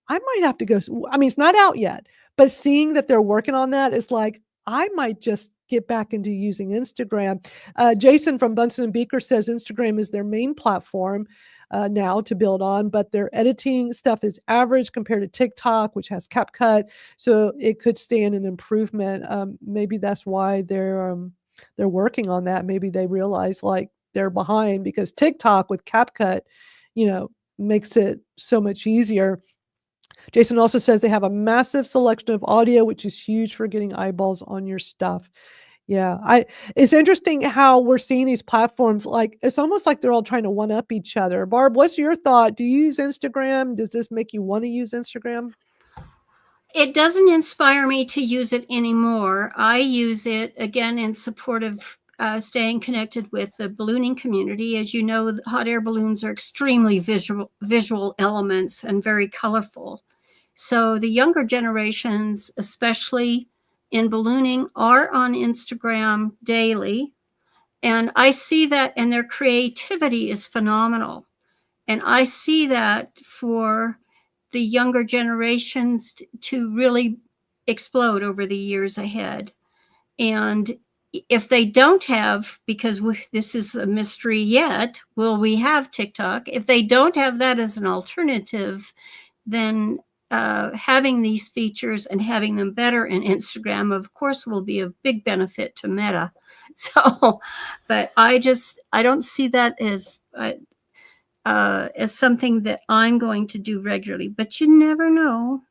I might have to go. I mean, it's not out yet, but seeing that they're working on that is like, I might just get back into using Instagram. Jason from Bunsen and Beaker says Instagram is their main platform now to build on, but their editing stuff is average compared to TikTok, which has CapCut. So it could stand an improvement. Maybe that's why they're working on that. Maybe they realize like they're behind, because TikTok with CapCut, makes it so much easier. Jason also says they have a massive selection of audio, which is huge for getting eyeballs on your stuff. Yeah, it's interesting how we're seeing these platforms, like it's almost like they're all trying to one up each other. Barb, what's your thought? Do you use Instagram? Does this make you want to use Instagram? It doesn't inspire me to use it anymore. I use it again in support of staying connected with the ballooning community. As you know, hot air balloons are extremely visual elements and very colorful. So the younger generations, especially in ballooning, are on Instagram daily. And I see that, and their creativity is phenomenal. And I see that for the younger generations to really explode over the years ahead. And if they don't have, because this is a mystery yet, will we have TikTok? If they don't have that as an alternative, then having these features and having them better in Instagram, of course, will be a big benefit to Meta. So, but I don't see that as something that I'm going to do regularly, but you never know.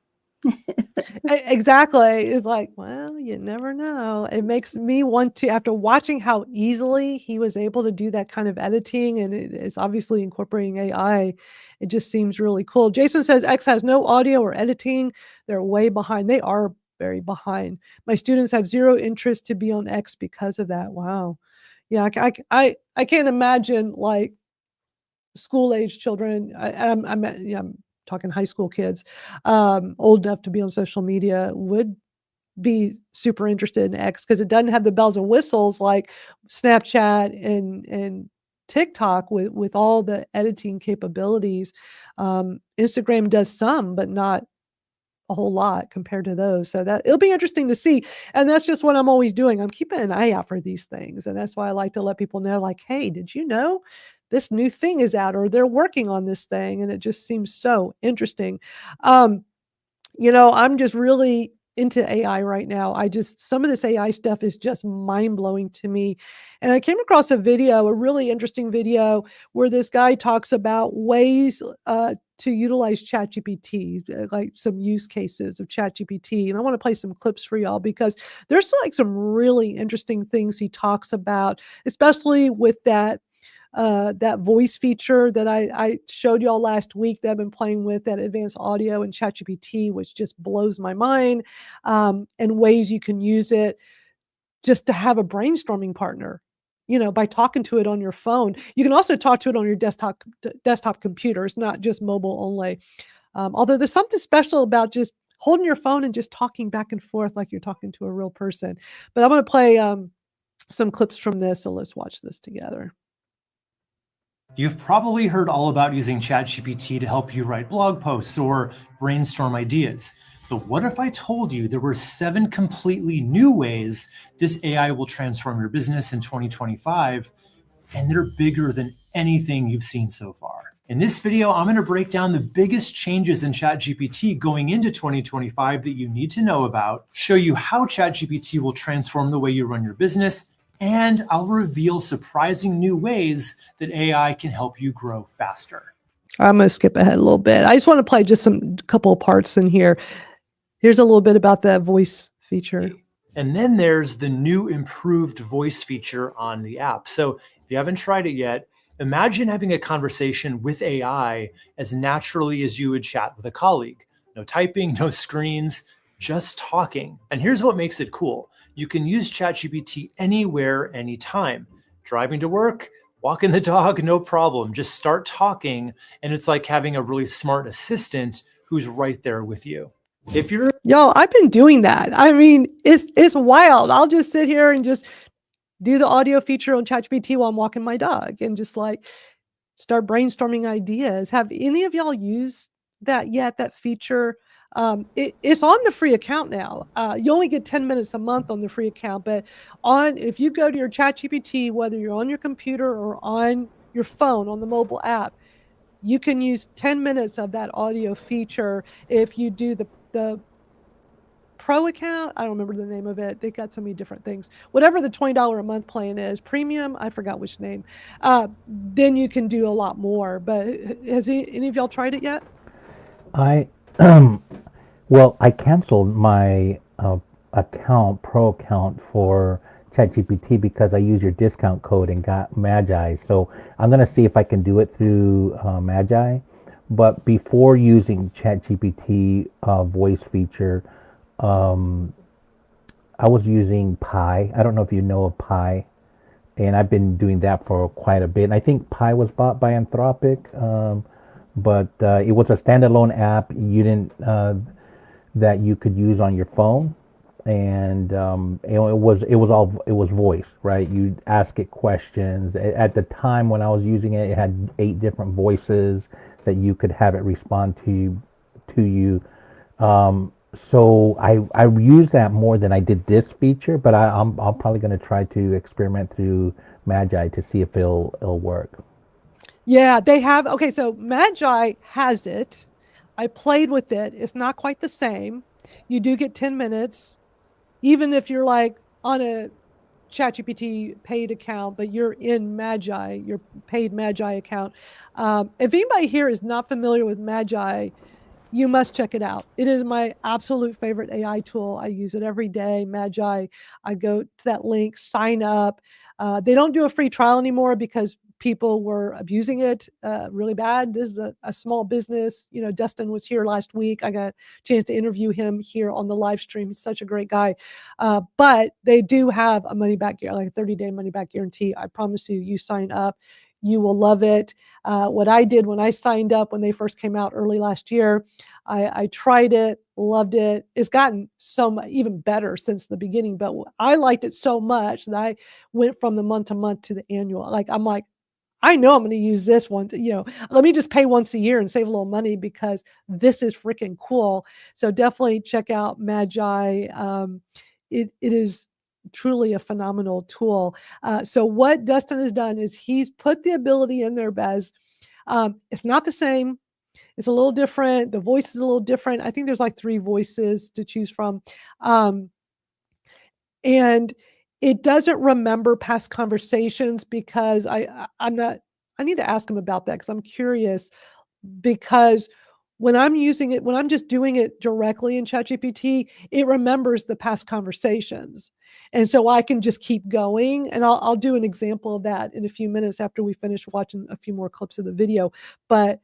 Exactly. It's like, well, you never know. It makes me want to, after watching how easily he was able to do that kind of editing, and it is obviously incorporating AI, it just seems really cool. Jason says X has no audio or editing. They're way behind. They are very behind. My students have zero interest to be on X because of that. Wow. Yeah, I can't imagine like school age children. I'm talking high school kids, old enough to be on social media, would be super interested in X, because it doesn't have the bells and whistles like Snapchat and TikTok with all the editing capabilities. Instagram does some, but not a whole lot compared to those. So that it'll be interesting to see. And that's just what I'm always doing. I'm keeping an eye out for these things. And that's why I like to let people know, like, hey, did you know this new thing is out, or they're working on this thing? And it just seems so interesting. I'm just really into AI right now. Some of this AI stuff is just mind blowing to me. And I came across a really interesting video, where this guy talks about ways to utilize ChatGPT, like some use cases of ChatGPT. And I want to play some clips for y'all, because there's like some really interesting things he talks about, especially with that voice feature that I showed y'all last week that I've been playing with, that advanced audio and ChatGPT, which just blows my mind, and ways you can use it just to have a brainstorming partner, by talking to it on your phone. You can also talk to it on your desktop computer. It's not just mobile only. Although there's something special about just holding your phone and just talking back and forth like you're talking to a real person. But I'm going to play some clips from this, so let's watch this together. You've probably heard all about using ChatGPT to help you write blog posts or brainstorm ideas. But what if I told you there were 7 completely new ways this AI will transform your business in 2025, and they're bigger than anything you've seen so far? In this video, I'm going to break down the biggest changes in ChatGPT going into 2025 that you need to know about, show you how ChatGPT will transform the way you run your business, and I'll reveal surprising new ways that AI can help you grow faster. I'm going to skip ahead a little bit. I just want to play just a couple of parts in here. Here's a little bit about that voice feature. And then there's the new improved voice feature on the app. So if you haven't tried it yet, Imagine having a conversation with AI as naturally as you would chat with a colleague. No typing, no screens, just talking. And here's what makes it cool. You can use ChatGPT anywhere, anytime. Driving to work, walking the dog, no problem. Just start talking, and it's like having a really smart assistant who's right there with you. If you're Yo, I've been doing that. I mean, it's wild. I'll just sit here and just do the audio feature on ChatGPT while I'm walking my dog and just like start brainstorming ideas. Have any of y'all used that yet? That feature? It's on the free account now. You only get 10 minutes a month on the free account, but if you go to your ChatGPT, whether you're on your computer or on your phone on the mobile app, you can use 10 minutes of that audio feature. If you do the Pro account, I don't remember the name of it. They got so many different things. Whatever the $20 a month plan is, premium, I forgot which name. Then you can do a lot more. But has any of y'all tried it yet? I well, I canceled my pro account for ChatGPT because I used your discount code and got Magi. So I'm gonna see if I can do it through Magi. But before using ChatGPT voice feature, I was using Pi. I don't know if you know of Pi, and I've been doing that for quite a bit. And I think Pi was bought by Anthropic, but it was a standalone app. You didn't that you could use on your phone, and it was voice, right? You'd ask it questions. At the time when I was using it, it had 8 different voices that you could have it respond to you. So I use that more than I did this feature, but I'm probably going to try to experiment through Magi to see if it'll work. Yeah, they have. Okay, so Magi has it. I played with it. It's not quite the same. You do get 10 minutes, even if you're like on a ChatGPT paid account, but you're in Magi, your paid Magi account. If anybody here is not familiar with Magi, you must check it out. It is my absolute favorite AI tool. I use it every day. Magi, I go to that link, sign up. They don't do a free trial anymore because people were abusing it really bad. This is a small business. You know, Dustin was here last week. I got a chance to interview him here on the live stream. He's such a great guy. But they do have a money back, like a 30-day money back guarantee. I promise you, you sign up, you will love it. What I did when I signed up when they first came out early last year, I tried it, loved it. It's gotten so much even better since the beginning, but I liked it so much that I went from the month to month to the annual. Like, I'm like, I know I'm going to use this one. Let me just pay once a year and save a little money because this is freaking cool. So definitely check out Magi. It is truly a phenomenal tool. So what Dustin has done is he's put the ability in there, Bez. It's not the same. It's a little different. The voice is a little different. I think there's like 3 voices to choose from. And it doesn't remember past conversations because I need to ask him about that because I'm curious, because when I'm using it, when I'm just doing it directly in ChatGPT, it remembers the past conversations. And so I can just keep going. And I'll do an example of that in a few minutes after we finish watching a few more clips of the video. But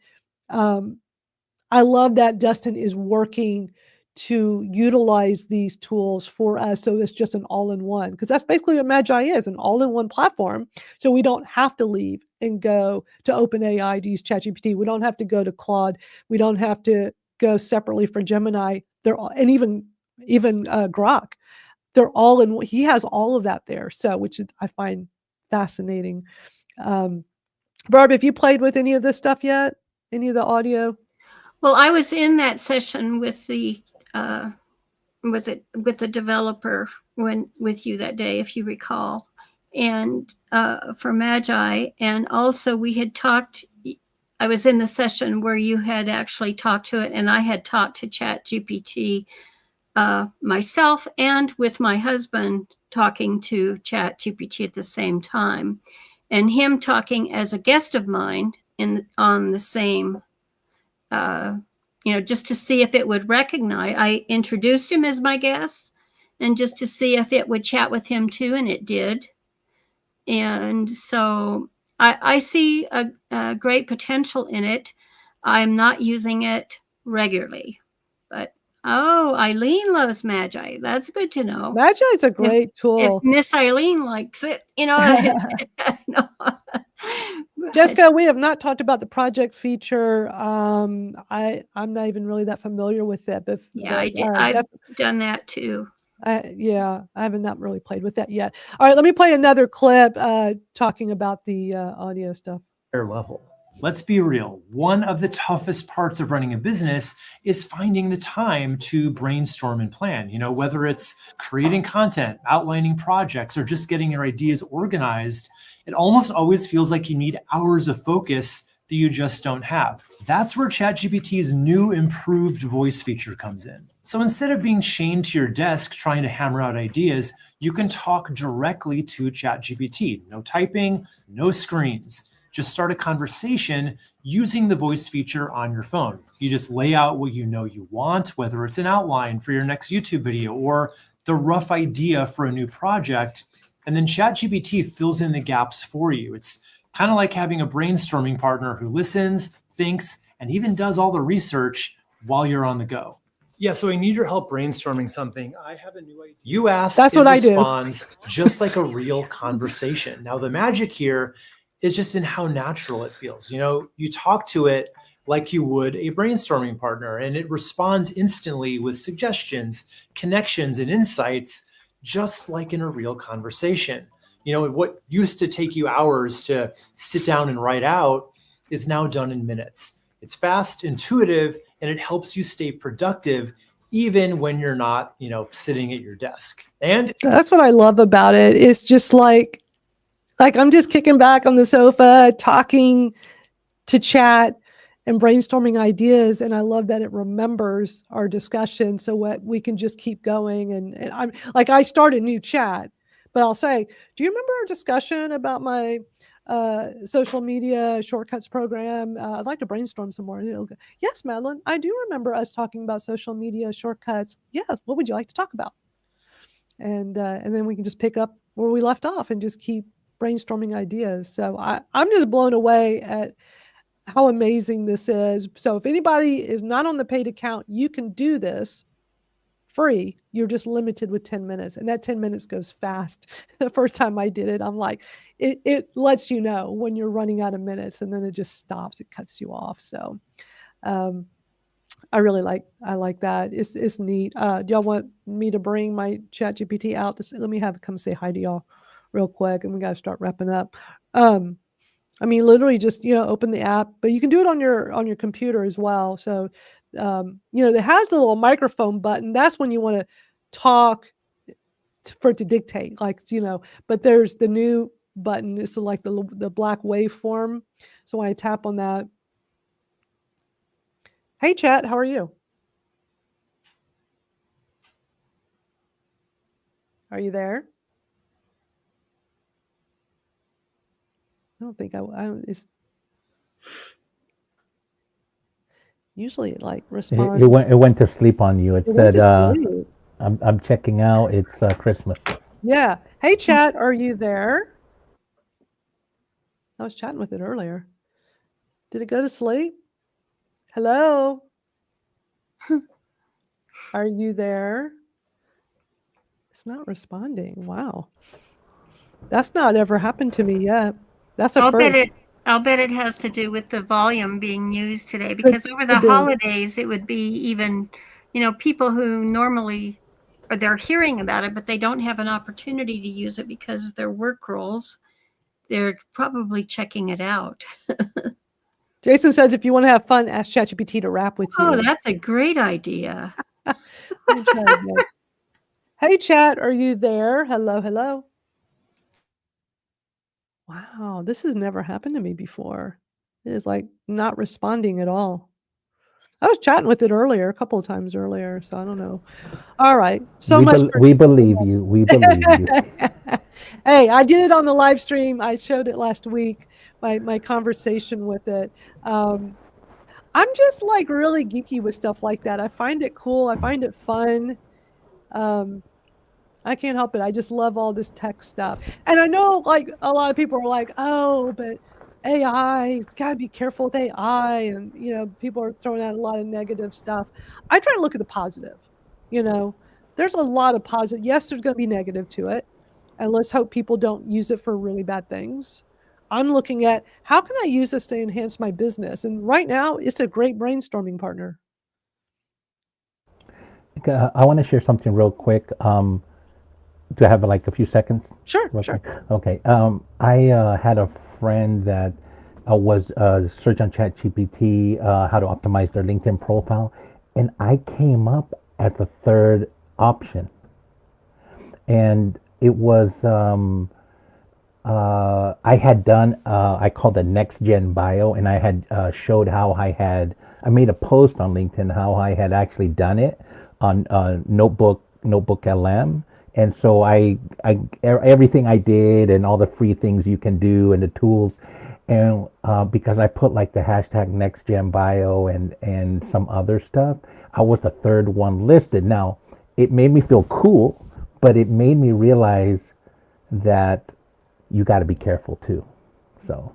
I love that Dustin is working to utilize these tools for us. So it's just an all-in-one, because that's basically what Magi is, an all-in-one platform. So we don't have to leave and go to OpenAI to use ChatGPT. We don't have to go to Claude. We don't have to go separately for Gemini. And even Grok. They're all in. He has all of that there. So, which I find fascinating. Barb, have you played with any of this stuff yet? Any of the audio? Well, I was in that session with the with the developer with you that day, if you recall, and for Magi, and also we had talked. I was in the session where you had actually talked to it, and I had talked to ChatGPT myself, and with my husband talking to ChatGPT at the same time, and him talking as a guest of mine on the same. Just to see if it would recognize. I introduced him as my guest, and just to see if it would chat with him too, and it did. And so I see a great potential in it. I'm not using it regularly, but Eileen loves Magi. That's good to know. Magi is a If, great if tool. Miss Eileen likes it, no. Jessica, we have not talked about the project feature. I'm not even really that familiar with it, but yeah, I've done that too. Yeah, I haven't not really played with that yet. All right, let me play another clip talking about the audio stuff. Level. Let's be real. One of the toughest parts of running a business is finding the time to brainstorm and plan. Whether it's creating content, outlining projects, or just getting your ideas organized, it almost always feels like you need hours of focus that you just don't have. That's where ChatGPT's new improved voice feature comes in. So instead of being chained to your desk trying to hammer out ideas, you can talk directly to ChatGPT. No typing, no screens. Just start a conversation using the voice feature on your phone. You just lay out what you want, whether it's an outline for your next YouTube video or the rough idea for a new project, and then ChatGPT fills in the gaps for you. It's kind of like having a brainstorming partner who listens, thinks, and even does all the research while you're on the go. Yeah, so I need your help brainstorming something. I have a new idea. You ask, That's what I do. It responds just like a real conversation. Now, the magic here is just in how natural it feels. You talk to it like you would a brainstorming partner, and it responds instantly with suggestions, connections, and insights, just like in a real conversation. What used to take you hours to sit down and write out is now done in minutes. It's fast, intuitive, and it helps you stay productive even when you're not, sitting at your desk. And that's what I love about it. It's just like I'm just kicking back on the sofa, talking to chat and brainstorming ideas. And I love that it remembers our discussion so what we can just keep going. And I'm like, I start a new chat, but I'll say, do you remember our discussion about my social media shortcuts program? I'd like to brainstorm some more. And it'll go, yes, Madalyn, I do remember us talking about social media shortcuts. Yeah, what would you like to talk about? And then we can just pick up where we left off and just keep brainstorming ideas. So I'm just blown away at how amazing this is. So if anybody is not on the paid account, you can do this free. You're just limited with 10 minutes. And that 10 minutes goes fast. The first time I did it, I'm like, it lets you know when you're running out of minutes, and then it just stops. It cuts you off. So I like that. It's neat. Do y'all want me to bring my ChatGPT out? Let me come say hi to y'all real quick, and we got to start wrapping up. Literally just, open the app, but you can do it on your computer as well. So, it has the little microphone button. That's when you want to talk for it to dictate, but there's the new button. It's like the black waveform. So when I tap on that, hey chat, how are you? Are you there? I don't think it's usually it responds. It went to sleep on you. It said, I'm checking out. It's Christmas. Yeah. Hey chat, are you there? I was chatting with it earlier. Did it go to sleep? Hello? Are you there? It's not responding. Wow. That's not ever happened to me yet. That's a first. I'll bet it has to do with the volume being used today, because over the holidays, it would be even, people who normally, or they're hearing about it, but they don't have an opportunity to use it because of their work roles. They're probably checking it out. Jason says, if you want to have fun, ask ChatGPT to rap with you. Oh, that's a great idea. Hey, chat, are you there? Hello, hello. Wow, this has never happened to me before. It is not responding at all. I was chatting with it earlier, a couple of times earlier, so I don't know. All right, we believe you. We believe you. Hey, I did it on the live stream. I showed it last week, my conversation with it. I'm just really geeky with stuff like that. I find it cool. I find it fun. I can't help it. I just love all this tech stuff. And I know a lot of people are like, oh, but AI, gotta be careful with AI, and, people are throwing out a lot of negative stuff. I try to look at the positive, you know? There's a lot of positive. Yes, there's gonna be negative to it, and let's hope people don't use it for really bad things. I'm looking at, how can I use this to enhance my business? And right now, it's a great brainstorming partner. I want to share something real quick. Do I have like a few seconds? Sure, Real sure. quick? Okay. I had a friend that was search on ChatGPT how to optimize their LinkedIn profile, and I came up as the third option, and it was I had done I called the next gen bio, and I had showed how I made a post on LinkedIn how I had actually done it on NotebookLM, and so everything I did and all the free things you can do and the tools, and because I put like the hashtag next gen bio and some other stuff, I was the third one listed. Now it made me feel cool, but it made me realize that you got to be careful too. So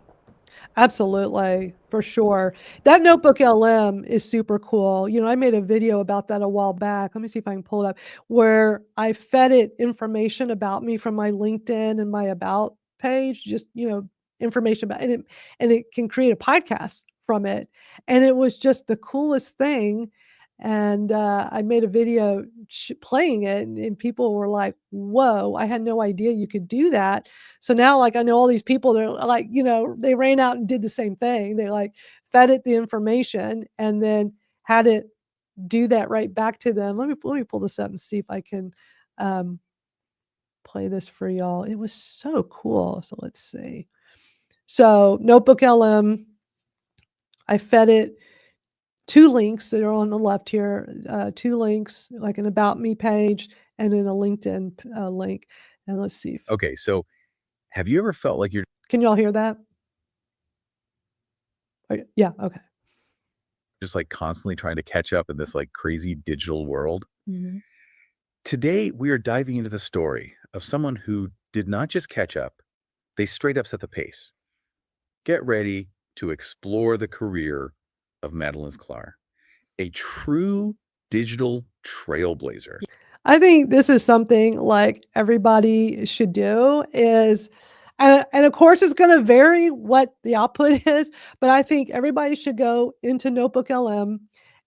Absolutely, for sure. That NotebookLM is super cool. I made a video about that a while back. Let me see if I can pull it up, where I fed it information about me from my LinkedIn and my about page, just, information about, and it can create a podcast from it. And it was just the coolest thing. And I made a video playing it, and people were like, "Whoa, I had no idea you could do that." So now, like, I know all these people, they're like, they ran out and did the same thing. They like fed it the information and then had it do that right back to them. Let me pull this up and see if I can play this for y'all. It was so cool. So let's see. So NotebookLM, I fed it 2 links that are on the left here, 2 links, like an About Me page and then a LinkedIn link. And let's see. Okay, so have you ever felt like you're Can y'all hear that? Yeah, okay. just like constantly trying to catch up in this like crazy digital world? Today, we are diving into the story of someone who did not just catch up, they straight up set the pace. Get ready to explore the career of Madalyn Sklar, a true digital trailblazer. I think this is something like everybody should do is, and of course it's going to vary what the output is, but I think everybody should go into NotebookLM,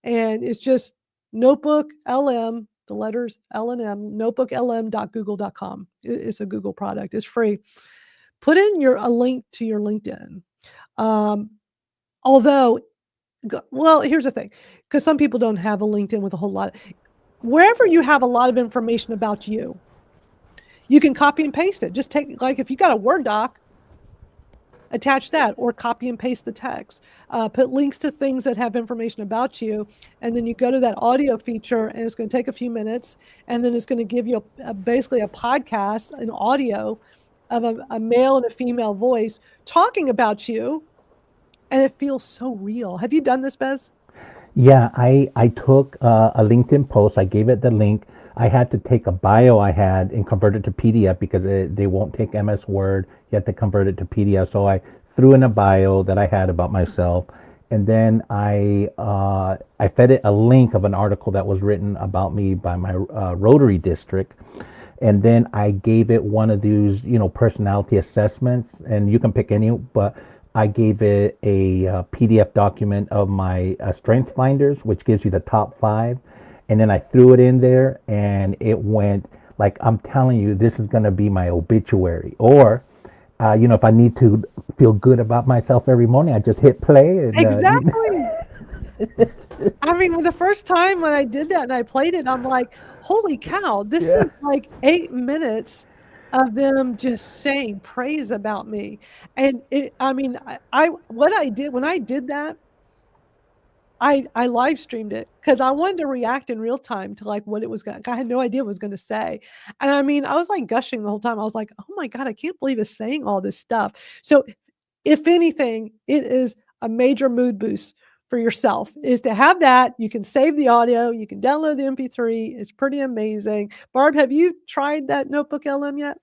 and it's just NotebookLM, the letters L and M, notebooklm.google.com. It's a Google product. It's free. Put in a link to your LinkedIn. Although, well, here's the thing, because some people don't have a LinkedIn with a whole lot. Wherever you have a lot of information about you, you can copy and paste it. Just take, like, if you got a Word doc, attach that or copy and paste the text. Put links to things that have information about you, and then you go to that audio feature, and it's going to take a few minutes, and then it's going to give you basically a podcast, an audio of a male and a female voice talking about you, and it feels so real. Have you done this, Bez? yeah, I took a LinkedIn post. I gave it the link. I had to take a bio I had and convert it to PDF because they won't take MS Word. You have to convert it to PDF. So I threw in a bio that I had about myself, and then I fed it a link of an article that was written about me by my Rotary district, and then I gave it one of these personality assessments, and you can pick any, but I gave it a PDF document of my strengths finders, which gives you the top 5. And then I threw it in there, and it went like, I'm telling you, this is going to be my obituary. Or, if I need to feel good about myself every morning, I just hit play. And, Exactly. I mean, the first time when I did that and I played it, I'm like, holy cow, this Yeah. is like 8 minutes of them just saying praise about me. And what I did when I did that, I live streamed it because I wanted to react in real time to like what it was going to, I had no idea what it was going to say. And I mean, I was like gushing the whole time. I was like, oh my God, I can't believe it's saying all this stuff. So if anything, it is a major mood boost for yourself is to have that. You can save the audio, you can download the MP3. It's pretty amazing. Barb, have you tried that NotebookLM yet?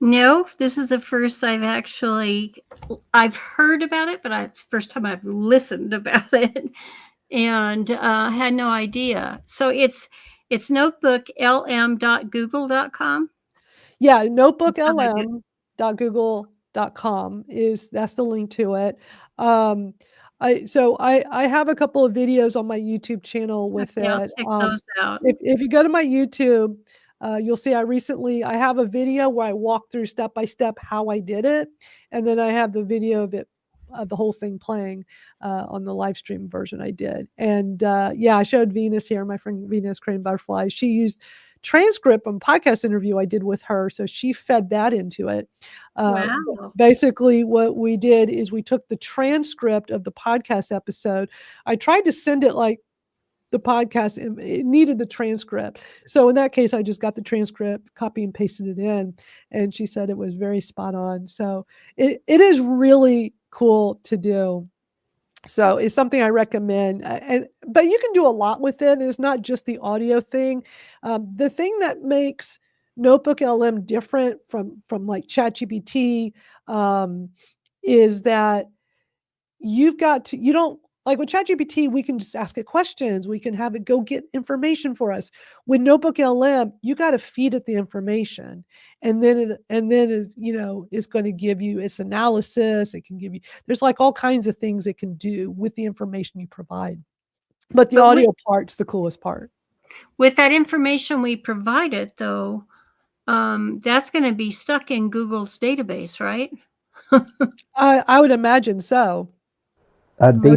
No, this is the first I've heard about it, but it's the first time I've listened about it and had no idea. So it's notebooklm.google.com. Yeah, How they do- notebooklm.google.com that's the link to it. I have a couple of videos on my YouTube channel with Okay, I'll it. check those out. If you go to my YouTube, you'll see I have a video where I walk through step by step how I did it, and then I have the video of it, the whole thing playing on the live stream version I did. And I showed Venus here, my friend Venus Crane Butterfly. She used transcript on podcast interview I did with her, so she fed that into it. Wow. Basically, what we did is we took the transcript of the podcast episode. I tried to send it like the podcast, it needed the transcript. So in that case, I just got the transcript, copy and pasted it in, and she said it was very spot on. So it is really cool to do. So it's something I recommend. But you can do a lot with it. It's not just the audio thing. The thing that makes NotebookLM different from like ChatGPT is that you don't, like with ChatGPT, we can just ask it questions. We can have it go get information for us. With NotebookLM, you got to feed it the information, and then it's going to give you its analysis. It can give you, there's like all kinds of things it can do with the information you provide. But the audio part's the coolest part. With that information we provided, though, that's going to be stuck in Google's database, right? I would imagine so. They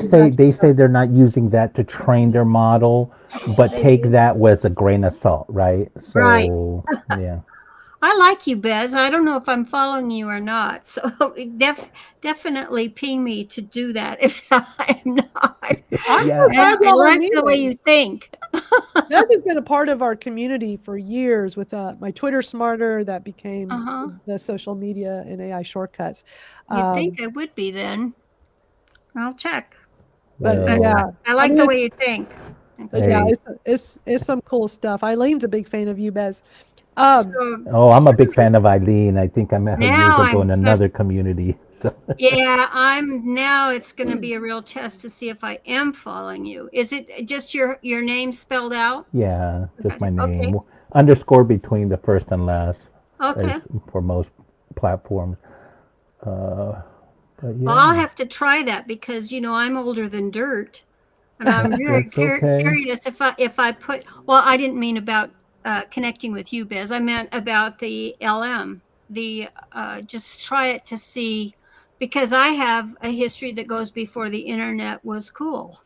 say they're not using that to train their model, but take that with a grain of salt, right? So, Right. Yeah. I like you, Bez. I don't know if I'm following you or not. So definitely ping me to do that if I'm not. I'm so glad I y'all are like the way meeting. you think. Beth has been a part of our community for years with my Twitter Smarter that became the social media and AI shortcuts. You'd think I would be then. I'll check. But Well, I like the way you think. But Hey. it's some cool stuff. Eileen's a big fan of you, Bez. Oh, I'm a big fan of Eileen. I think I met her years Now ago I'm in another community. So. Yeah, now it's going to be a real test to see if I am following you. Is it just your name spelled out? Yeah, just my Okay. name. Underscore between the first and last. Okay. For most platforms. But yeah. Well, I'll have to try that because I'm older than dirt, and I'm really curious if I put. Well, I didn't mean about connecting with you, Biz. I meant about the LM. Just try it to see, because I have a history that goes before the internet was cool.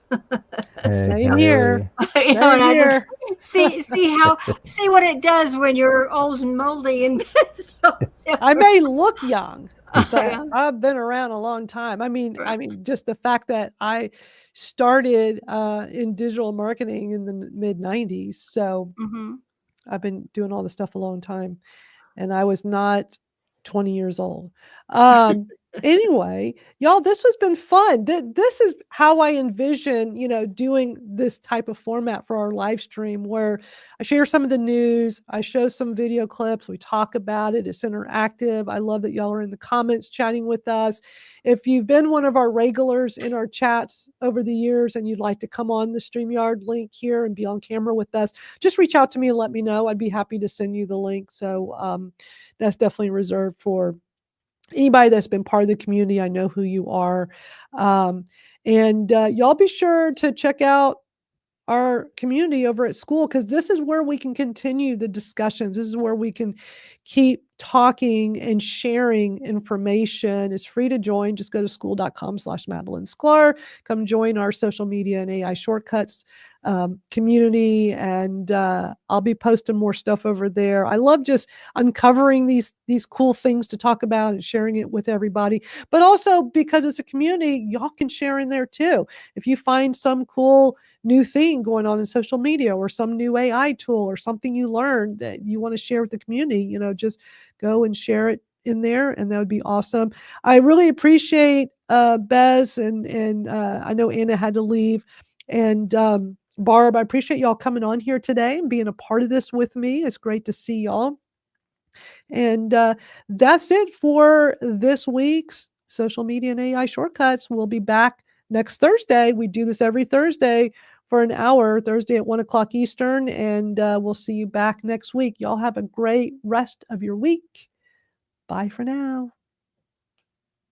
Same here. I just see what it does when you're old and moldy and I may look young, but I've been around a long time. I mean, just the fact that I started in digital marketing in the mid 90s. So I've been doing all this stuff a long time, and I was not 20 years old. Anyway, y'all, this has been fun. This is how I envision, doing this type of format for our live stream, where I share some of the news, I show some video clips, we talk about it, it's interactive. I love that y'all are in the comments chatting with us. If you've been one of our regulars in our chats over the years and you'd like to come on the StreamYard link here and be on camera with us, just reach out to me and let me know. I'd be happy to send you the link. So that's definitely reserved for anybody that's been part of the community. I know who you are. And y'all be sure to check out our community over at school, because this is where we can continue the discussions. This is where we can keep talking and sharing information. It's free to join. Just go to school.com/Madalyn Sklar. Come join our social media and AI shortcuts community, and I'll be posting more stuff over there. I love just uncovering these cool things to talk about and sharing it with everybody. But also, because it's a community, y'all can share in there too. If you find some cool new thing going on in social media, or some new AI tool, or something you learned that you want to share with the community, just go and share it in there, and that would be awesome. I really appreciate Bez and I know Anna had to leave, and Barb, I appreciate y'all coming on here today and being a part of this with me. It's great to see y'all. And that's it for this week's Social Media and AI Shortcuts. We'll be back next Thursday. We do this every Thursday for an hour, Thursday at 1 o'clock Eastern. And we'll see you back next week. Y'all have a great rest of your week. Bye for now.